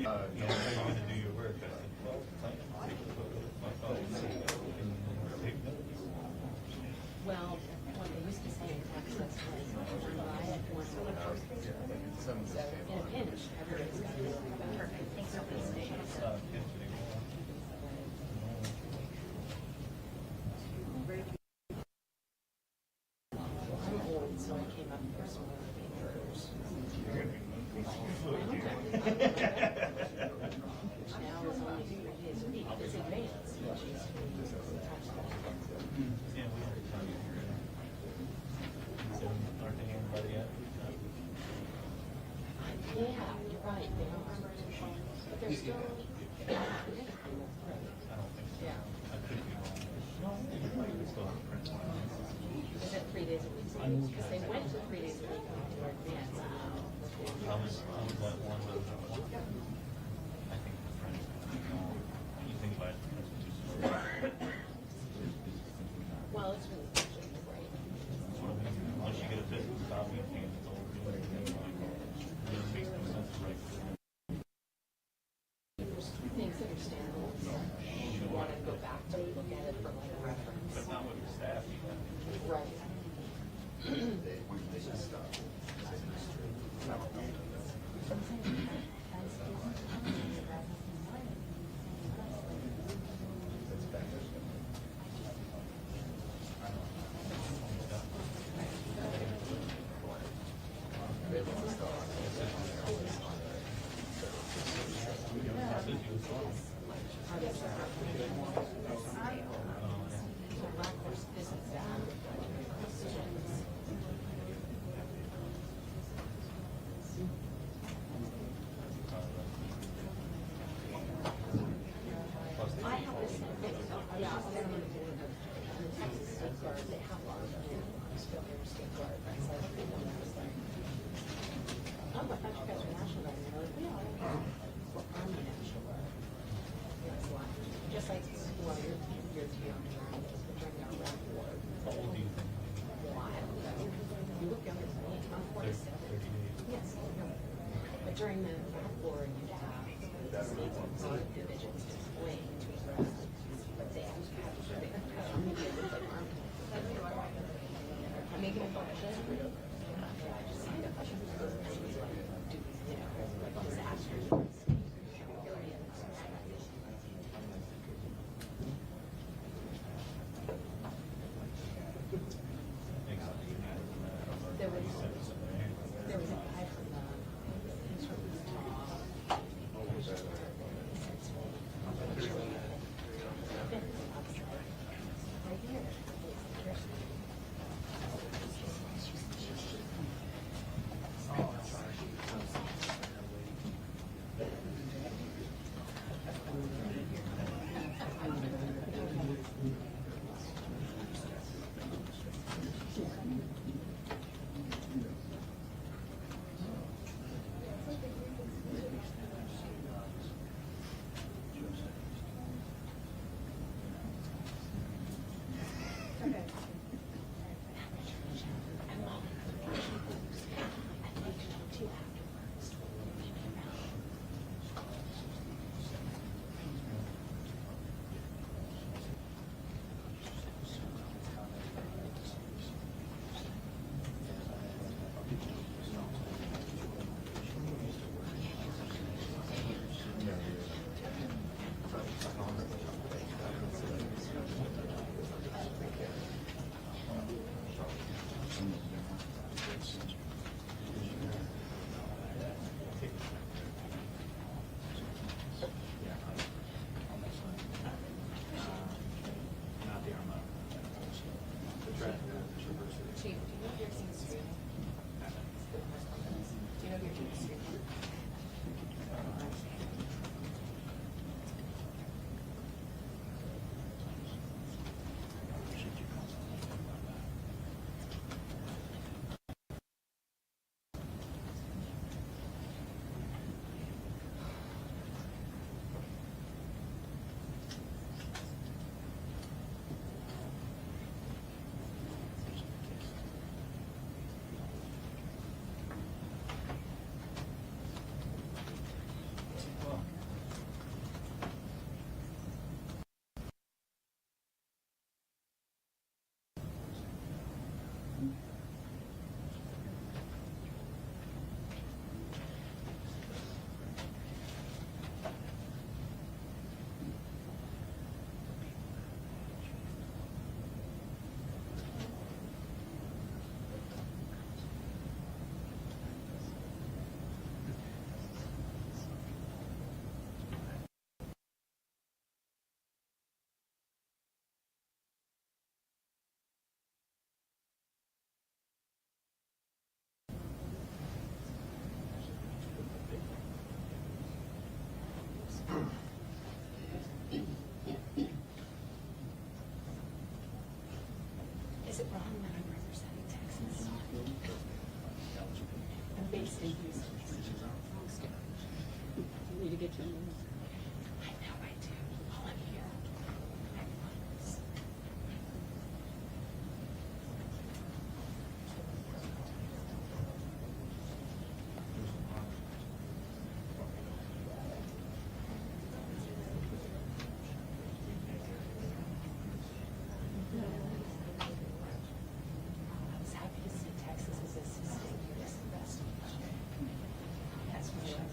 Yeah, how are you going to do your work? I said, well, plan. My phone. Take notes. Well, what they used to say in Texas was, buy it once a week. So in a pinch, everybody's got to do it. Perfect. Thanks so much. I'm old, so I came up first one of the papers. Now it's only 3 days a week. It's advanced. Yeah, we have time. So, aren't they anybody yet? Yeah, you're right. They are. But they're still. I don't think so. Yeah. I could be wrong. No, I think we still have print. Is it 3 days a week? Because they went to 3 days a week for advance. How was that one? I think the print. You think about it, it's too slow. Well, it's really great. Once you get a physical copy, you can't get over it. It makes no sense to write. There's things that are standalone. You want to go back to look at it for like reference. But not with your staff, you can. Right. I have this thing. Yeah, I'm going to do the Texas State Guard. They have a lot of state guard. So I think that was like, oh, I thought you guys were National Guard. And they're like, yeah, we're Army National Guard. Yeah, it's a lot. Just like, well, you're too young to learn this, but during our Iraq war. How old do you think? Well, I don't know. You look younger than me. I'm 47. 38. Yes. But during the Iraq war, you'd have the states and state divisions displaying but they have army divisions like army. I'm making a function. I just signed up. I should do, like disasters. There was a guy from he's from Utah. Right here. get you. I know I do. All I'm here. I was happy to see Texas as assisting in this investigation. That's what I think.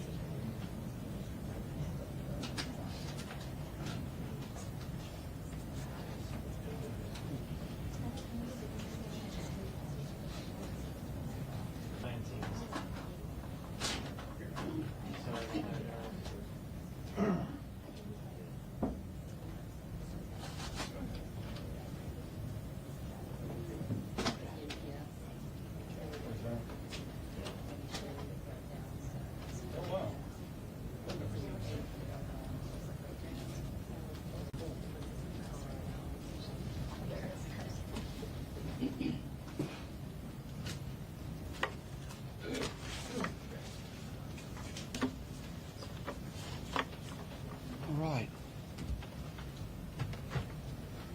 All right.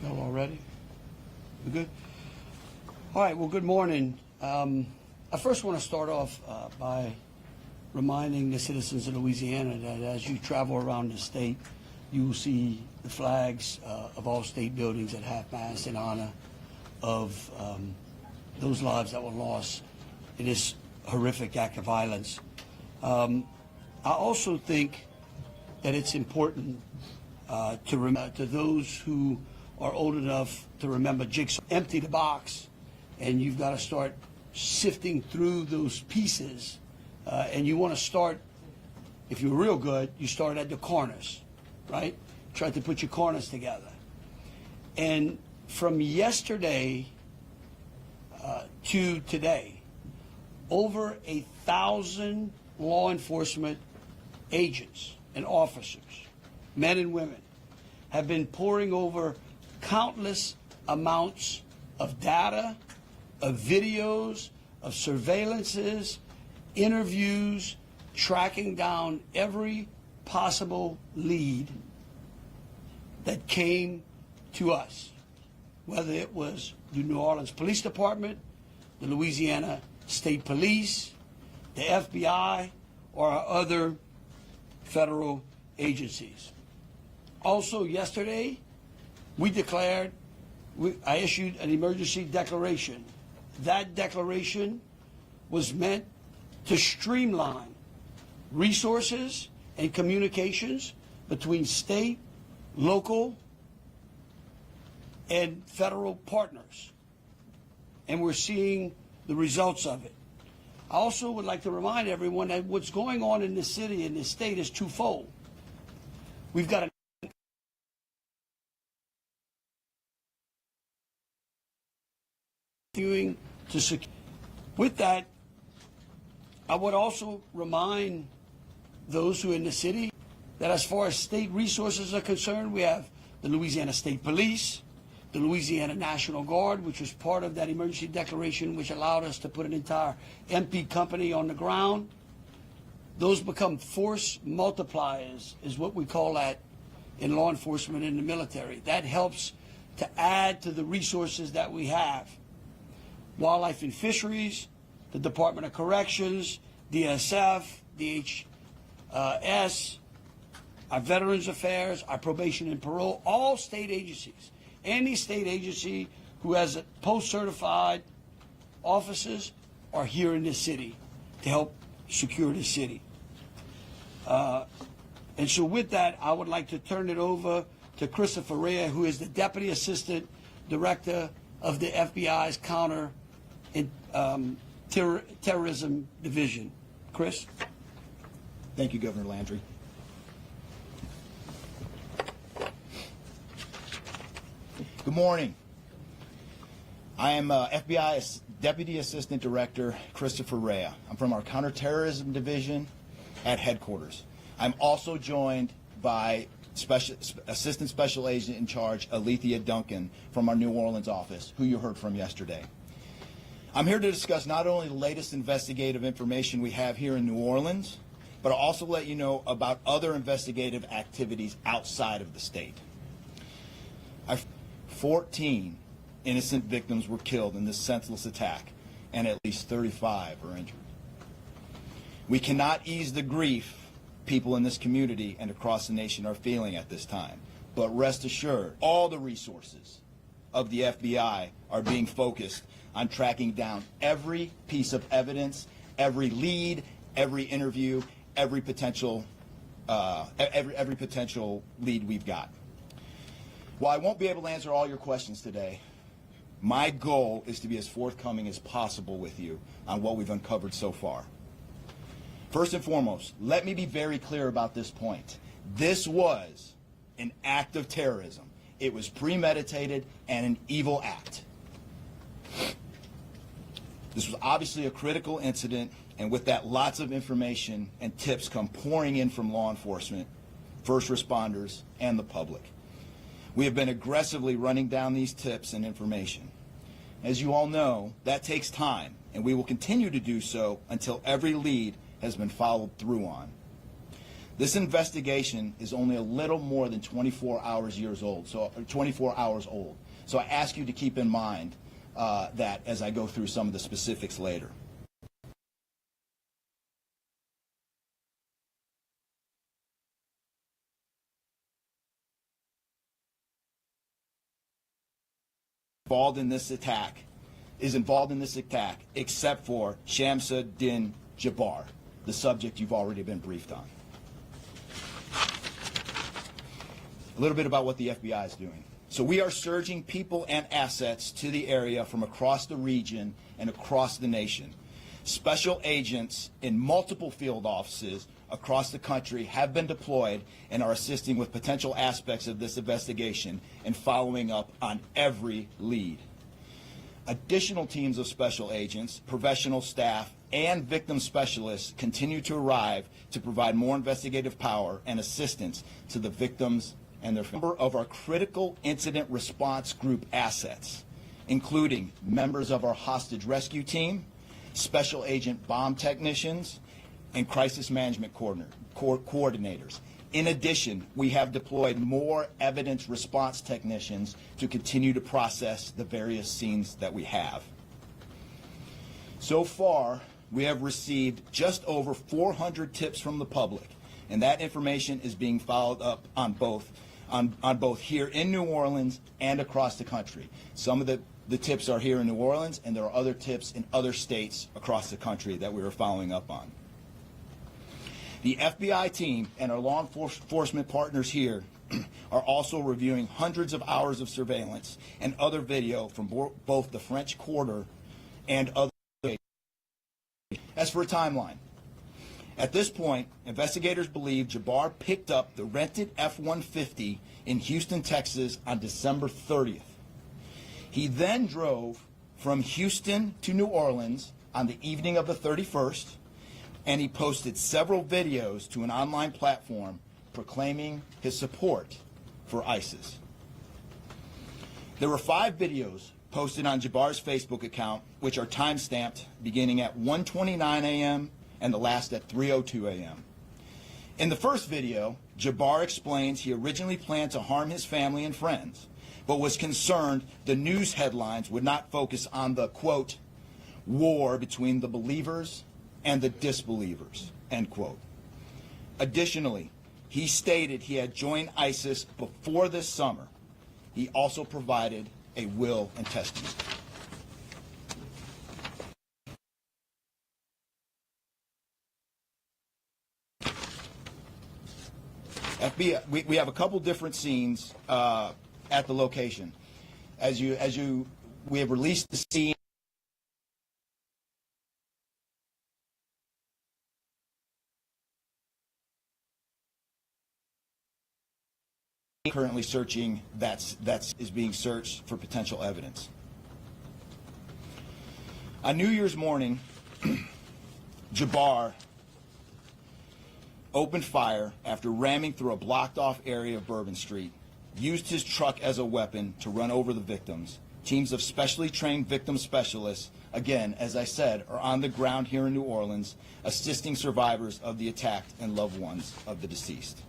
Y'all all ready? We good? All right, well, good morning. I first want to start off by reminding the citizens of Louisiana that as you travel around the state, you will see the flags of all state buildings at half-mast in honor of those lives that were lost in this horrific act of violence. I also think that it's important to those who are old enough to remember Jigsaw. Empty the box, and you've got to start sifting through those pieces. And you want to start, if you're real good, you start at the corners, right? Try to put your corners together. And from yesterday to today, over 1,000 law enforcement agents and officers, men and women, have been poring over countless amounts of data, of videos, of surveillances, interviews, tracking down every possible lead that came to us, whether it was the New Orleans Police Department, the Louisiana State Police, the FBI, or our other federal agencies. Also, yesterday, I issued an emergency declaration. That declaration was meant to streamline resources and communications between state, local, and federal partners. And we're seeing the results of it. I also would like to remind everyone that what's going on in this city and this state is twofold. We've got continuing to secure. With that, I would also remind those who are in the city that as far as state resources are concerned, we have the Louisiana State Police, the Louisiana National Guard, which was part of that emergency declaration, which allowed us to put an entire MP company on the ground. Those become force multipliers, is what we call that in law enforcement and the military. That helps to add to the resources that we have. Wildlife and Fisheries, the Department of Corrections, DSF, DHS, our Veterans Affairs, our Probation and Parole, all state agencies. Any state agency who has post-certified officers are here in this city to help secure the city. And so with that, I would like to turn it over to Christopher Rea, who is the Deputy Assistant Director of the FBI's Counter Terrorism Division. Chris? Thank you, Governor Landry. Good morning. I am FBI Deputy Assistant Director Christopher Rea. I'm from our Counterterrorism Division at headquarters. I'm also joined by Assistant Special Agent in Charge Alethea Duncan from our New Orleans office, who you heard from yesterday. I'm here to discuss not only the latest investigative information we have here in New Orleans, but I'll also let you know about other investigative activities outside of the state. 14 innocent victims were killed in this senseless attack, and at least 35 are injured. We cannot ease the grief people in this community and across the nation are feeling at this time, but rest assured, all the resources of the FBI are being focused on tracking down every piece of evidence, every lead, every interview, every potential lead we've got. While I won't be able to answer all your questions today, my goal is to be as forthcoming as possible with you on what we've uncovered so far. First and foremost, let me be very clear about this point. This was an act of terrorism. It was premeditated and an evil act. This was obviously a critical incident, and with that, lots of information and tips come pouring in from law enforcement, first responders, and the public. We have been aggressively running down these tips and information. As you all know, that takes time, and we will continue to do so until every lead has been followed through on. This investigation is only a little more than 24 hours old. So I ask you to keep in mind that as I go through some of the specifics later. Involved in this attack except for Shamsud-Din Jabbar, the subject you've already been briefed on. A little bit about what the FBI is doing. So we are surging people and assets to the area from across the region and across the nation. Special agents in multiple field offices across the country have been deployed and are assisting with potential aspects of this investigation and following up on every lead. Additional teams of special agents, professional staff, and victim specialists continue to arrive to provide more investigative power and assistance to the victims and their families. Number of our critical incident response group assets, including members of our hostage rescue team, special agent bomb technicians, and crisis management coordinators. In addition, we have deployed more evidence response technicians to continue to process the various scenes that we have. So far, we have received just over 400 tips from the public, and that information is being followed up on both here in New Orleans and across the country. Some of the tips are here in New Orleans, and there are other tips in other states across the country that we are following up on. The FBI team and our law enforcement partners here are also reviewing hundreds of hours of surveillance and other video from both the French Quarter and other states. As for a timeline, at this point, investigators believe Jabbar picked up the rented F-150 in Houston, Texas on December 30th. He then drove from Houston to New Orleans on the evening of the 31st, and he posted several videos to an online platform proclaiming his support for ISIS. There were 5 videos posted on Jabbar's Facebook account, which are time-stamped beginning at 1:29 a.m. and the last at 3:02 a.m. In the first video, Jabbar explains he originally planned to harm his family and friends, but was concerned the news headlines would not focus on the, quote, war between the believers and the disbelievers, end quote. Additionally, he stated he had joined ISIS before this summer. He also provided a will and testament. FBI, we have a couple different scenes at the location. We have released the scene. Currently searching, is being searched for potential evidence. On New Year's morning, Jabbar opened fire after ramming through a blocked-off area of Bourbon Street, used his truck as a weapon to run over the victims. Teams of specially trained victim specialists again, as I said, are on the ground here in New Orleans, assisting survivors of the attack and loved ones of the deceased.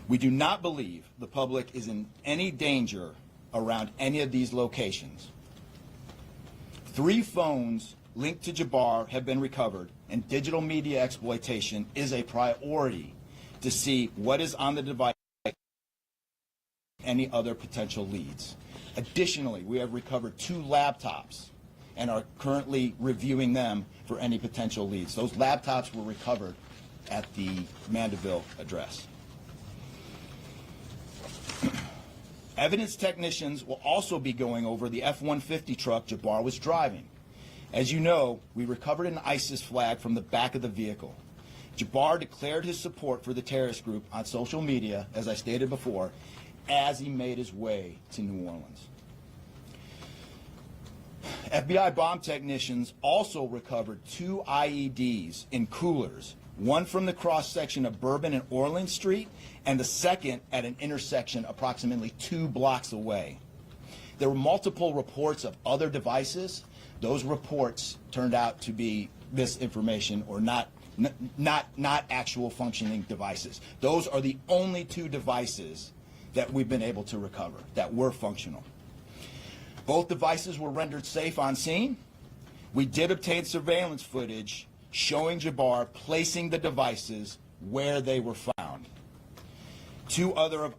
We do not believe the public is in any danger around any of these locations. 3 phones linked to Jabbar have been recovered, and digital media exploitation is a priority to see what is on the device and any other potential leads. Additionally, we have recovered 2 laptops and are currently reviewing them for any potential leads. Those laptops were recovered at the Mandeville address. Evidence technicians will also be going over the F-150 truck Jabbar was driving. As you know, we recovered an ISIS flag from the back of the vehicle. Jabbar declared his support for the terrorist group on social media, as I stated before, as he made his way to New Orleans. FBI bomb technicians also recovered 2 IEDs in coolers, one from the cross-section of Bourbon and Orleans Street, and the second at an intersection approximately 2 blocks away. There were multiple reports of other devices. Those reports turned out to be misinformation or not actual functioning devices. Those are the only 2 devices that we've been able to recover that were functional. Both devices were rendered safe on scene. We did obtain surveillance footage showing Jabbar placing the devices where they were found. Two other,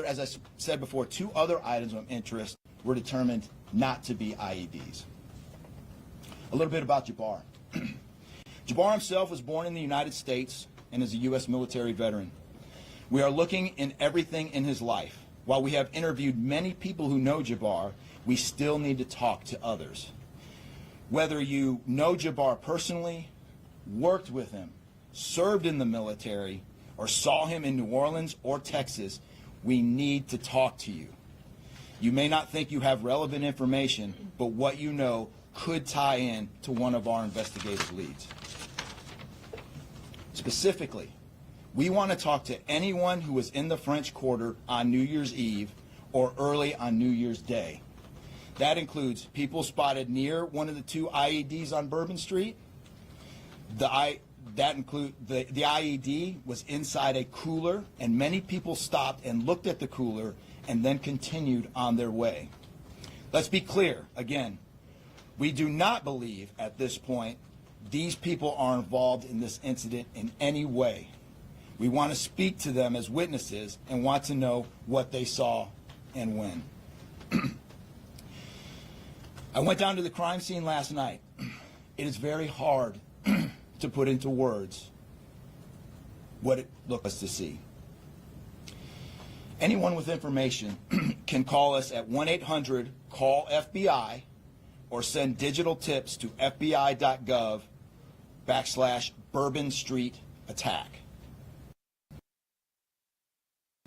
as I said before, 2 other items of interest were determined not to be IEDs. A little bit about Jabbar. Jabbar himself was born in the United States and is a U.S. military veteran. We are looking in everything in his life. While we have interviewed many people who know Jabbar, we still need to talk to others. Whether you know Jabbar personally, worked with him, served in the military, or saw him in New Orleans or Texas, we need to talk to you. You may not think you have relevant information, but what you know could tie in to one of our investigative leads. Specifically, we want to talk to anyone who was in the French Quarter on New Year's Eve or early on New Year's Day. That includes people spotted near one of the 2 IEDs on Bourbon Street. The IED was inside a cooler, and many people stopped and looked at the cooler and then continued on their way. Let's be clear, again, we do not believe at this point these people are involved in this incident in any way. We want to speak to them as witnesses and want to know what they saw and when. I went down to the crime scene last night. It is very hard to put into words what it looked like to see. Anyone with information can call us at 1-800-CALL-FBI or send digital tips to fbi.gov/Bourbon Street attack.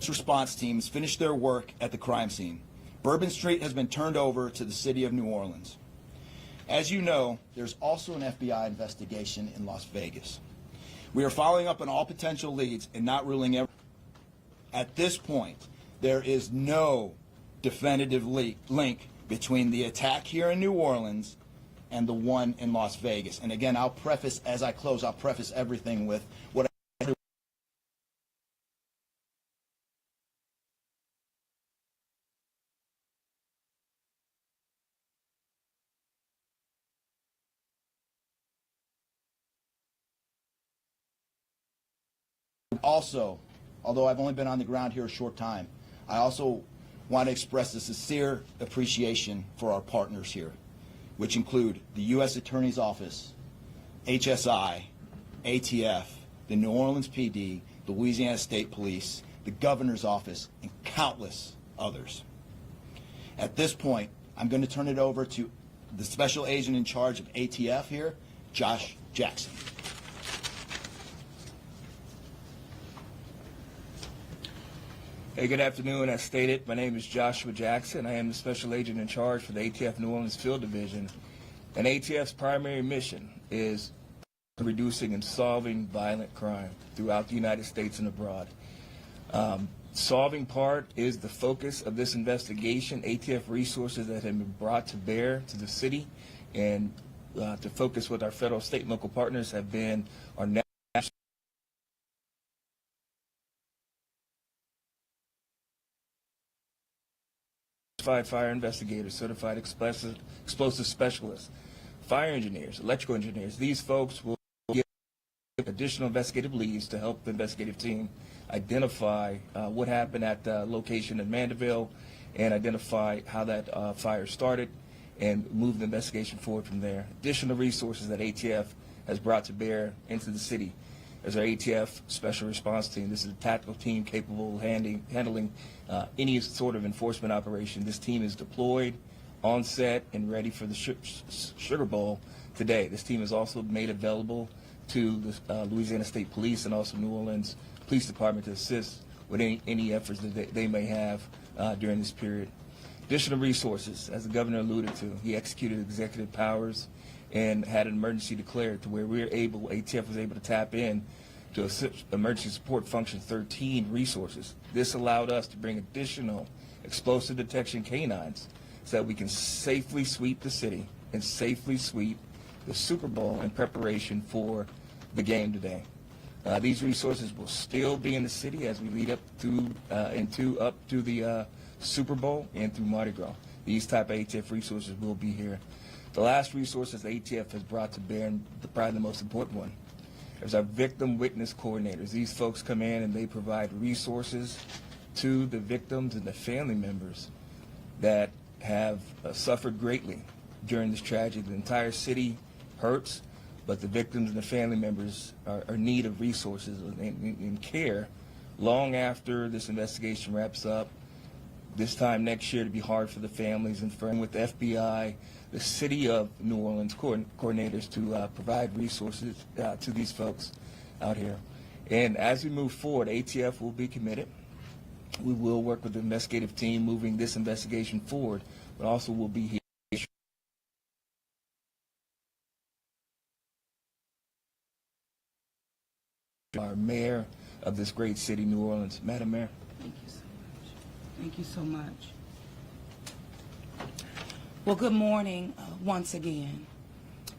Response teams finished their work at the crime scene. Bourbon Street has been turned over to the city of New Orleans. As you know, there's also an FBI investigation in Las Vegas. We are following up on all potential leads and not ruling everything. At this point, there is no definitive link between the attack here in New Orleans and the one in Las Vegas. And again, I'll preface, as I close, I'll preface everything with what also, although I've only been on the ground here a short time, I also want to express a sincere appreciation for our partners here, which include the U.S. Attorney's Office, HSI, ATF, the New Orleans PD, the Louisiana State Police, the Governor's Office, and countless others. At this point, I'm going to turn it over to the Special Agent in charge of ATF here, Josh Jackson. Hey, good afternoon. As stated, my name is Joshua Jackson. I am the Special Agent in charge for the ATF New Orleans Field Division. And ATF's primary mission is reducing and solving violent crime throughout the United States and abroad. Solving part is the focus of this investigation. ATF resources that have been brought to bear to the city and to focus with our federal, state, and local partners have been our national certified fire investigators, certified explosive specialists, fire engineers, electrical engineers. These folks will get additional investigative leads to help the investigative team identify what happened at the location in Mandeville and identify how that fire started and move the investigation forward from there. Additional resources that ATF has brought to bear into the city is our ATF Special Response Team. This is a tactical team capable of handling any sort of enforcement operation. This team is deployed, on set, and ready for the Sugar Bowl today. This team is also made available to the Louisiana State Police and also New Orleans Police Department to assist with any efforts that they may have during this period. Additional resources, as the governor alluded to, he executed executive powers and had an emergency declared to where ATF was able to tap in to Emergency Support Function 13 resources. This allowed us to bring additional explosive detection canines so that we can safely sweep the city and safely sweep the Super Bowl in preparation for the game today. These resources will still be in the city as we lead up to the Super Bowl and through Mardi Gras. These type of ATF resources will be here. The last resources the ATF has brought to bear, and probably the most important one, is our victim witness coordinators. These folks come in and they provide resources to the victims and the family members that have suffered greatly during this tragedy. The entire city hurts, but the victims and the family members are in need of resources and care long after this investigation wraps up. This time next year to be hard for the families, and with the FBI, the city of New Orleans coordinators to provide resources to these folks out here. And as we move forward, ATF will be committed. We will work with the investigative team moving this investigation forward, but also will be here. Our mayor of this great city, New Orleans. Madam Mayor. Thank you so much. Thank you so much. Well, good morning once again.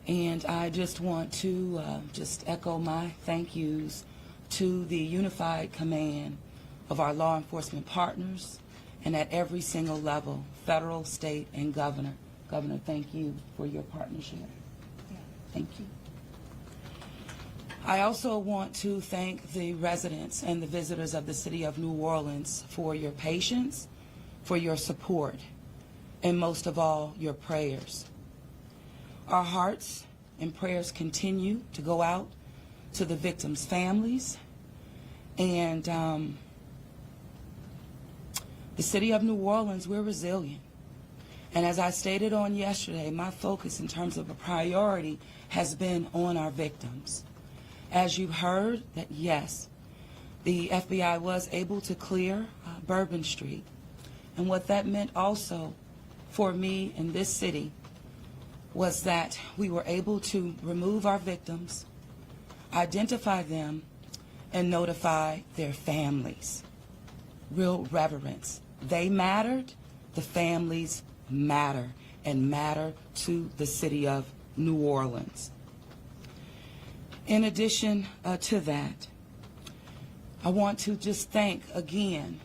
And I just want to just echo my thank yous to the unified command of our law enforcement partners and at every single level, federal, state, and governor. Governor, thank you for your partnership. Thank you. I also want to thank the residents and the visitors of the city of New Orleans for your patience, for your support, and most of all, your prayers. Our hearts and prayers continue to go out to the victims' families, and the city of New Orleans, we're resilient. And as I stated on yesterday, my focus in terms of a priority has been on our victims. As you heard, that yes, the FBI was able to clear Bourbon Street. And what that meant also for me in this city was that we were able to remove our victims, identify them, and notify their families. Real reverence. They mattered, the families matter, and matter to the city of New Orleans. In addition to that, I want to just thank again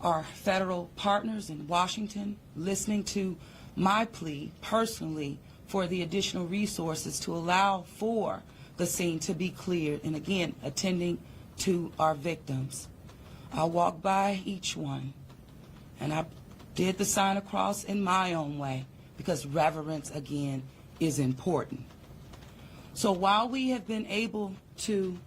our federal partners in Washington, listening to my plea personally for the additional resources to allow for the scene to be cleared, and again, attending to our victims. I walked by each one, and I did the sign of cross in my own way, because reverence, again, is important. So while we have been able to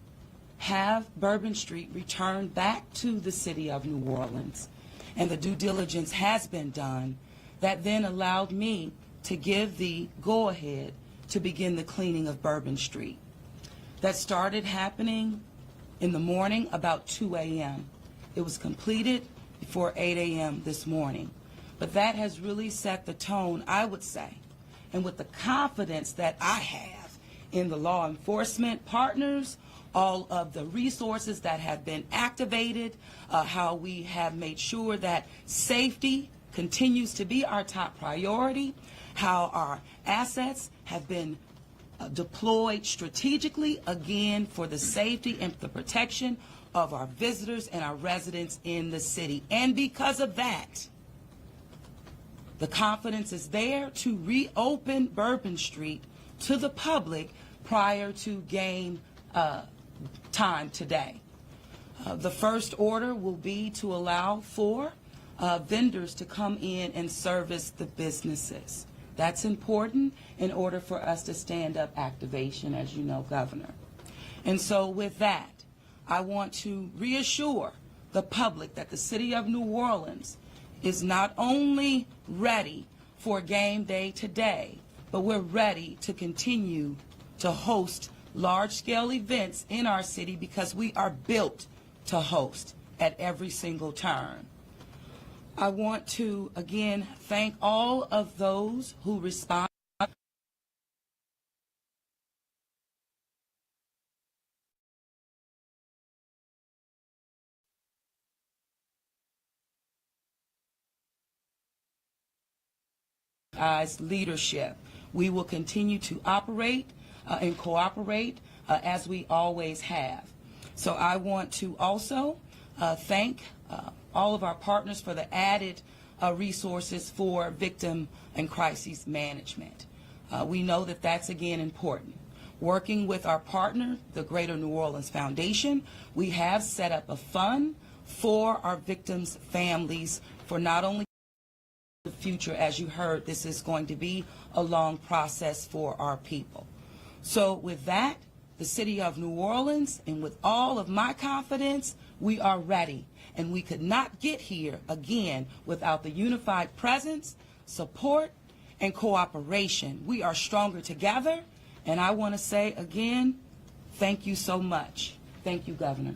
have Bourbon Street returned back to the city of New Orleans, and the due diligence has been done, that then allowed me to give the go-ahead to begin the cleaning of Bourbon Street. That started happening in the morning about 2 a.m. It was completed before 8 a.m. this morning. But that has really set the tone, I would say, and with the confidence that I have in the law enforcement partners all of the resources that have been activated, how we have made sure that safety continues to be our top priority, how our assets have been deployed strategically, again, for the safety and the protection of our visitors and our residents in the city. And because of that, the confidence is there to reopen Bourbon Street to the public prior to game time today. The first order will be to allow for vendors to come in and service the businesses. That's important in order for us to stand up activation, as you know, Governor. And so with that, I want to reassure the public that the city of New Orleans is not only ready for game day today, but we're ready to continue to host large-scale events in our city because we are built to host at every single turn. I want to, again, thank all of those who respond. As leadership, we will continue to operate and cooperate as we always have. So I want to also thank all of our partners for the added resources for victim and crisis management. We know that that's, again, important. Working with our partner, the Greater New Orleans Foundation, we have set up a fund for our victims' families for not only the future. As you heard, this is going to be a long process for our people. So with that, the city of New Orleans, and with all of my confidence, we are ready. And we could not get here, again, without the unified presence, support, and cooperation. We are stronger together. And I want to say, again, thank you so much. Thank you, Governor.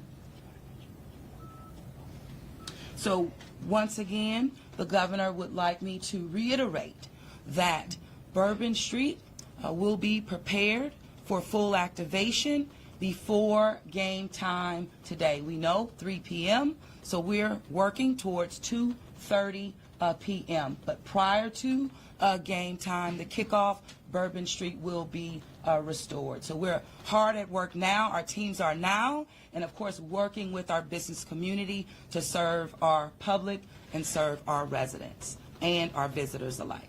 So once again, the governor would like me to reiterate that Bourbon Street will be prepared for full activation before game time today. We know 3 p.m., so we're working towards 2:30 p.m. But prior to game time, the kickoff, Bourbon Street will be restored. So we're hard at work now. Our teams are now, and of course, working with our business community to serve our public and serve our residents and our visitors alike.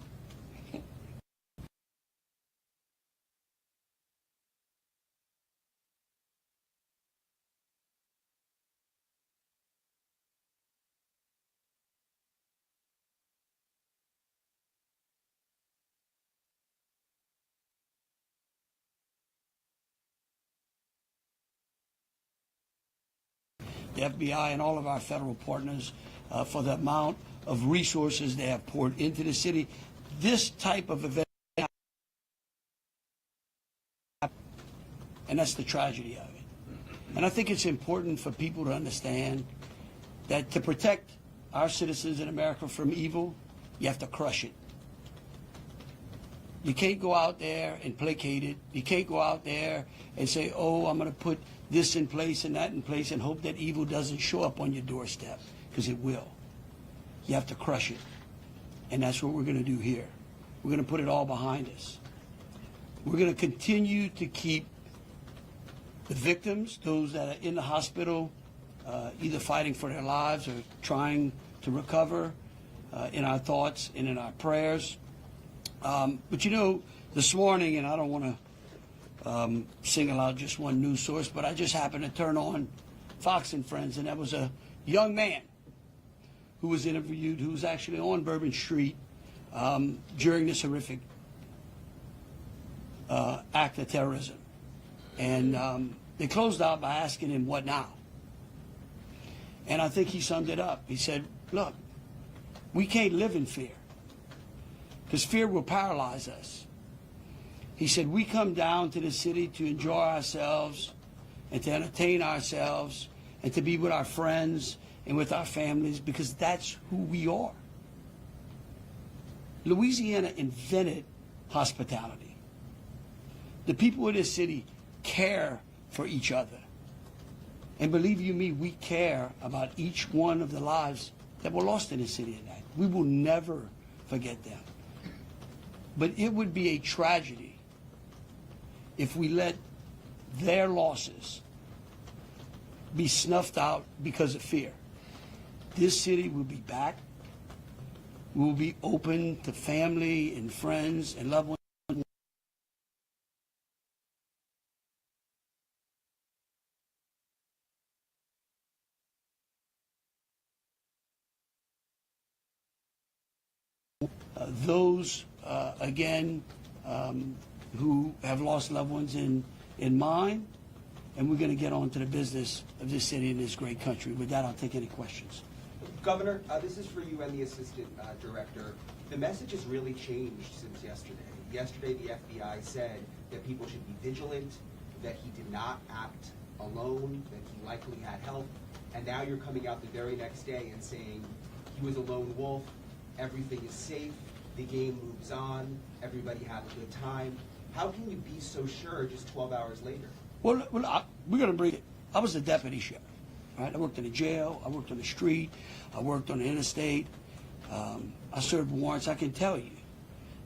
The FBI and all of our federal partners for the amount of resources they have poured into the city. This type of event, and that's the tragedy of it. And I think it's important for people to understand that to protect our citizens in America from evil, you have to crush it. You can't go out there and placate it. You can't go out there and say, oh, I'm going to put this in place and that in place and hope that evil doesn't show up on your doorstep, because it will. You have to crush it. And that's what we're going to do here. We're going to put it all behind us. We're going to continue to keep the victims, those that are in the hospital, either fighting for their lives or trying to recover, in our thoughts and in our prayers. But you know, this morning, and I don't want to single out just one news source, but I just happened to turn on Fox and Friends, and there was a young man who was interviewed who was actually on Bourbon Street during this horrific act of terrorism. And they closed out by asking him, what now? And I think he summed it up. He said, look, we can't live in fear, because fear will paralyze us. He said, we come down to the city to enjoy ourselves and to entertain ourselves and to be with our friends and with our families, because that's who we are. Louisiana invented hospitality. The people of this city care for each other. And believe you me, we care about each one of the lives that were lost in the city of that. We will never forget them. But it would be a tragedy if we let their losses be snuffed out because of fear. This city will be back. We will be open to family and friends and loved ones. Those, again, who have lost loved ones in mind, and we're going to get on to the business of this city and this great country. With that, I'll take any questions. Governor, this is for you and the Assistant Director. The message has really changed since yesterday. Yesterday, the FBI said that people should be vigilant, that he did not act alone, that he likely had help, and now you're coming out the very next day and saying he was a lone wolf, everything is safe, the game moves on, everybody had a good time. How can you be so sure just 12 hours later? Well, we're going to bring it. I was a deputy sheriff. Right? I worked in the jail. I worked on the street. I worked on the interstate. I served warrants. I can tell you.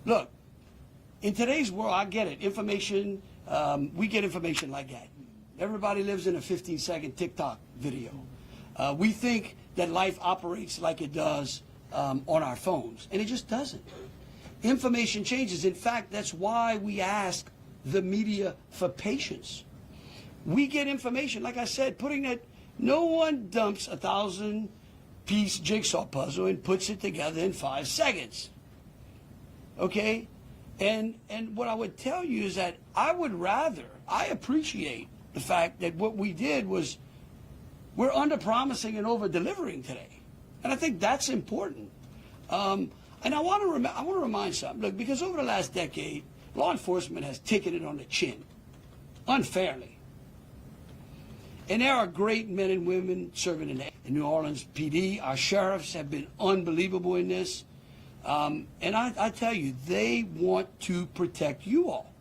Look, in today's world, I get it. Information, we get information like that. Everybody lives in a 15-second TikTok video. We think that life operates like it does on our phones, and it just doesn't. Information changes. In fact, that's why we ask the media for patience. We get information, like I said, putting that, no one dumps a 1,000-piece jigsaw puzzle and puts it together in 5 seconds. Okay? And what I would tell you is that I appreciate the fact that what we did was we're under-promising and over-delivering today. And I think that's important. And I want to remind something. Look, because over the last decade, law enforcement has taken it on the chin, unfairly. And there are great men and women serving in New Orleans PD. Our sheriffs have been unbelievable in this. And I tell you, they want to protect you all.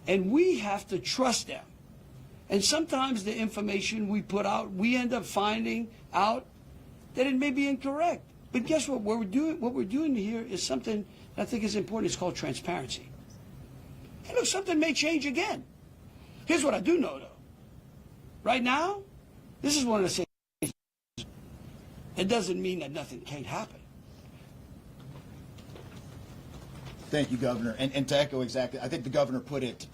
And we have to trust them. And sometimes the information we put out, we end up finding out that it may be incorrect. But guess what? What we're doing here is something that I think is important. It's called transparency. And look, something may change again. Here's what I do know, though. Right now, this is one of the same. It doesn't mean that nothing can't happen. Thank you, Governor. And to echo exactly, I think the Governor put it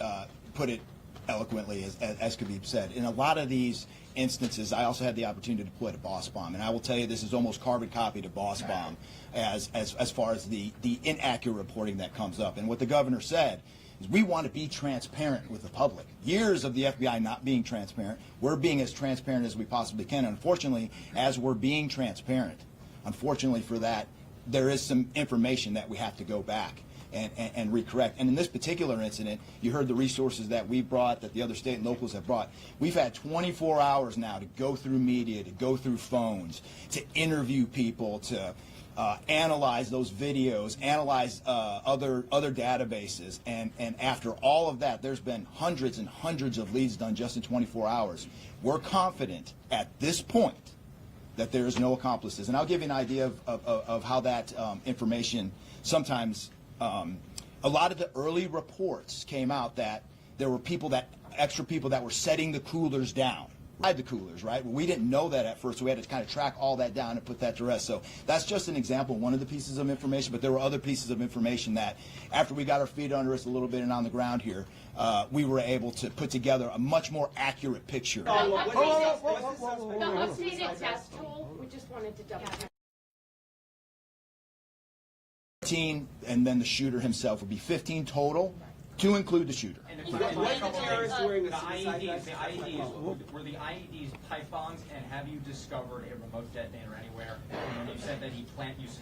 eloquently, as Khabib said. In a lot of these instances, I also had the opportunity to deploy to Boss Bomb, and I will tell you this is almost carbon copy to Boss Bomb as far as the inaccurate reporting that comes up. And what the Governor said is we want to be transparent with the public. Years of the FBI not being transparent, we're being as transparent as we possibly can. Unfortunately, as we're being transparent, unfortunately for that, there is some information that we have to go back and recorrect. And in this particular incident, you heard the resources that we brought, that the other state and locals have brought. We've had 24 hours now to go through media, to go through phones, to interview people, to analyze those videos, analyze other databases, and after all of that, there's been hundreds and hundreds of leads done just in 24 hours. We're confident at this point that there is no accomplices. And I'll give you an idea of how that information sometimes, a lot of the early reports came out that there were extra people that were setting the coolers down. The coolers, right? Well, we didn't know that at first, so we had to kind of track all that down and put that to rest. So that's just an example, one of the pieces of information, but there were other pieces of information that after we got our feet under us a little bit and on the ground here, we were able to put together a much more accurate picture. The updated test tool, we just wanted to double check. 15, and then the shooter himself would be 15 total, to include the shooter. Were the terrorists wearing a The suicide vest? IEDs, were the IEDs pipe bombs, and have you discovered a remote detonator anywhere? And you said that you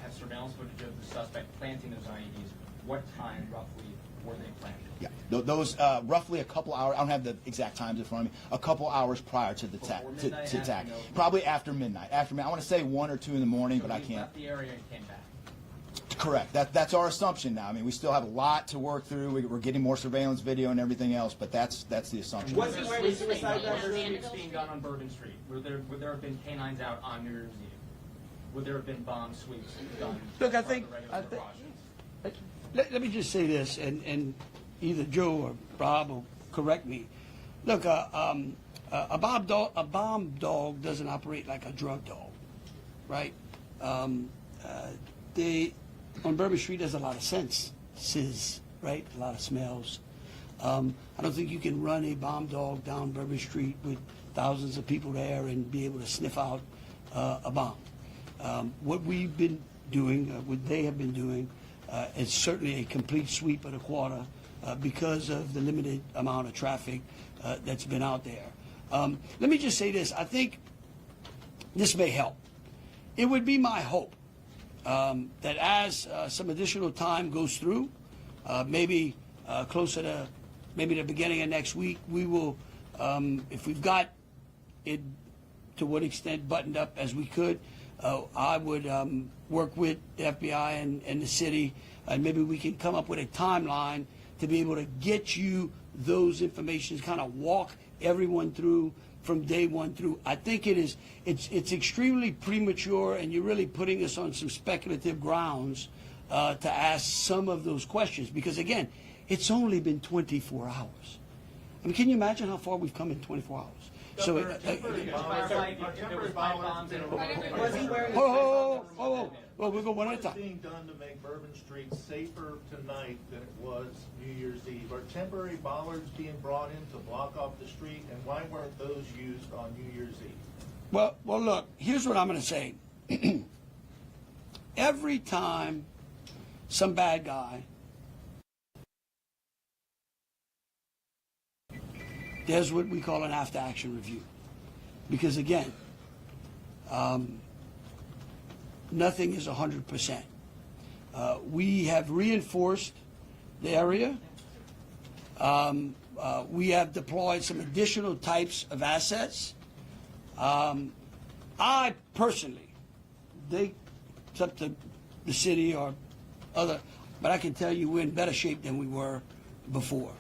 have surveillance footage of the suspect planting those IEDs. What time roughly were they planted? Yeah, those roughly a couple hours. I don't have the exact times in front of me. A couple hours prior to the attack, probably after midnight. I want to say 1 or 2 in the morning, but I So can't. left the area and came back. Correct. That's our assumption now. I mean, we still have a lot to work through. We're getting more surveillance video and everything else, but that's the assumption. Was he wearing a suicide vest? Sweeps being done on Bourbon Street. Would there have been canines out on New Year's Eve? Would there have been bomb sweeps done? Look, I as part think- of the regular I think- precautions? Let me just say this, and either Joe or Rob will correct me. Look, a bomb dog doesn't operate like a drug dog, right? On Bourbon Street, there's a lot of senses, right? A lot of smells. I don't think you can run a bomb dog down Bourbon Street with thousands of people there and be able to sniff out a bomb. What we've been doing, what they have been doing, is certainly a complete sweep of the quarter because of the limited amount of traffic that's been out there. Let me just say this. I think this may help. It would be my hope that as some additional time goes through, maybe closer to maybe the beginning of next week, we will, if we've got it to what extent buttoned up as we could, I would work with the FBI and the city, and maybe we can come up with a timeline to be able to get you those information, kind of walk everyone through from day one through. I think it's extremely premature, and you're really putting us on some speculative grounds to ask some of those questions, because again, it's only been 24 hours. I mean, can you imagine how far we've come in 24 hours? So, Was he wearing well, we'll go one at a What is time. being done to make Bourbon Street safer tonight than it was New Year's Eve? Are temporary bollards being brought in to block off the street, and why weren't those used on New Year's Eve? Well, look, here's what I'm going to say. Every time some bad guy, there's what we call an after-action review. Because again, nothing is 100%. We have reinforced the area. We have deployed some additional types of assets. I personally, it's up to the city or other, but I can tell you we're in better shape than we were before.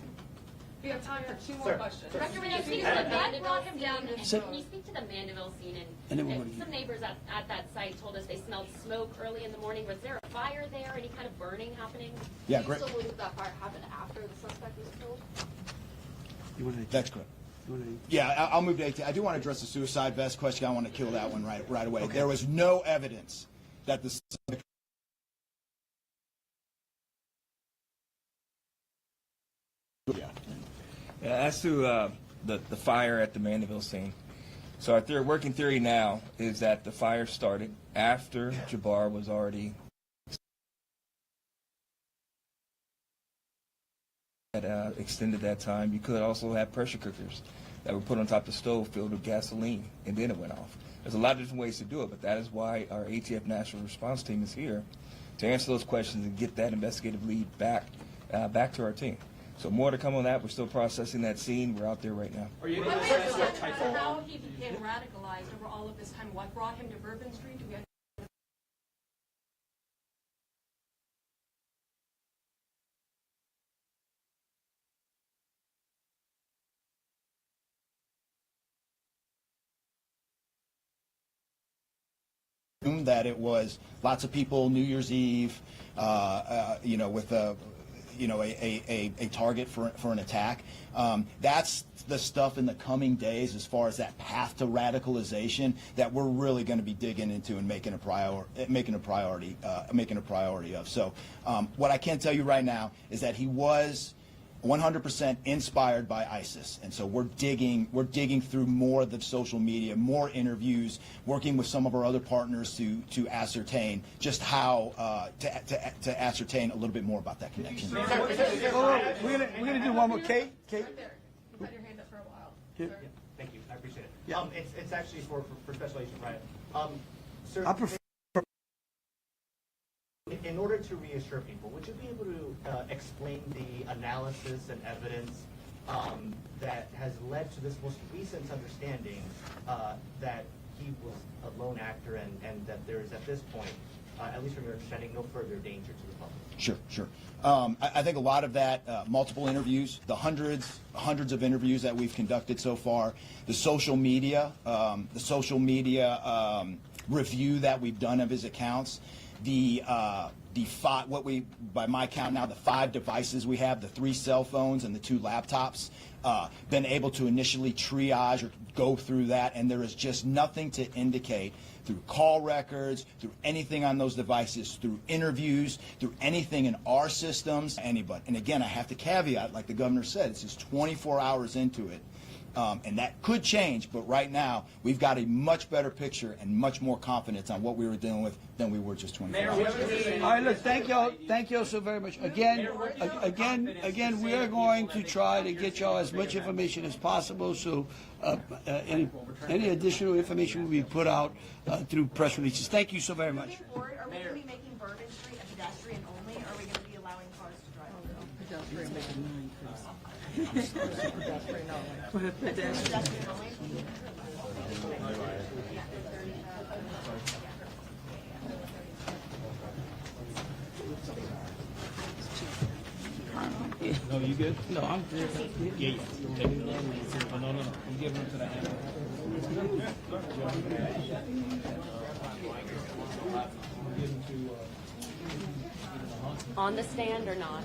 We have time for two more questions. Director, when you speak to the Mandeville scene, Can you speak to the Mandeville scene, And then we're and gonna- some neighbors at that site told us they smelled smoke early in the morning. Was there a fire there? Any kind of burning happening? Yeah, Do you great. still believe that fire happened after the suspect was killed? That's correct. Yeah, I'll move to 18. I do want to address the suicide vest question. I want to kill that one right away. Okay. There was no evidence that the suspect. Yeah, as to the fire at the Mandeville scene, so our working theory now is that the fire started after Jabbar was already extended that time. You could also have pressure cookers that were put on top of the stove filled with gasoline, and then it went off. There's a lot of different ways to do it, but that is why our ATF National Response Team is here to answer those questions and get that investigative lead back to our team. So more to come on that. We're still processing that scene. We're out there right now. Are you able to assess what type of How he became radicalized over all of this time? What brought him to Bourbon Street? Do we That it was lots of people New Year's Eve, with a target for an attack. That's the stuff in the coming days as far as that path to radicalization that we're really going to be digging into and making a priority of. So what I can tell you right now is that he was 100% inspired by ISIS, and so we're digging through more of the social media, more interviews, working with some of our other partners to ascertain just how to ascertain a little bit more about that connection. We're gonna do one more. Kate. right there? You've had your hand up for a while. Yeah. Sir. Thank you, I appreciate it. Yeah. It's actually for Special Agent Ryan. Sir, I prefer. in order to reassure people, would you be able to explain the analysis and evidence that has led to this most recent understanding that he was a lone actor and that there is at this point at least from your understanding, no further danger to the public? Sure, sure. I think a lot of that, multiple interviews, the hundreds of interviews that we've conducted so far, the social media review that we've done of his accounts, by my count now, the 5 devices we have, the 3 cell phones and the 2 laptops, been able to initially triage or go through that, and there is just nothing to indicate through call records, through anything on those devices, through interviews, through anything in our systems, anybody. And again, I have to caveat, like the governor said, it's just 24 hours into it. And that could change, but right now, we've got a much better picture and much more confidence on what we were dealing with than we were just 24 hours ago. All right, look, thank y'all so very much. Again, we are going to try to get y'all as much information as possible, so any additional information will be put out through press releases. Thank you so very much. Moving forward, are we going to be making Bourbon Street a pedestrian only, or are we going to be allowing cars to drive? Pedestrian only? No, you good? No, I'm good. Yeah, yeah. Take it. Oh, no. I'm giving them to the hand. On the stand or not?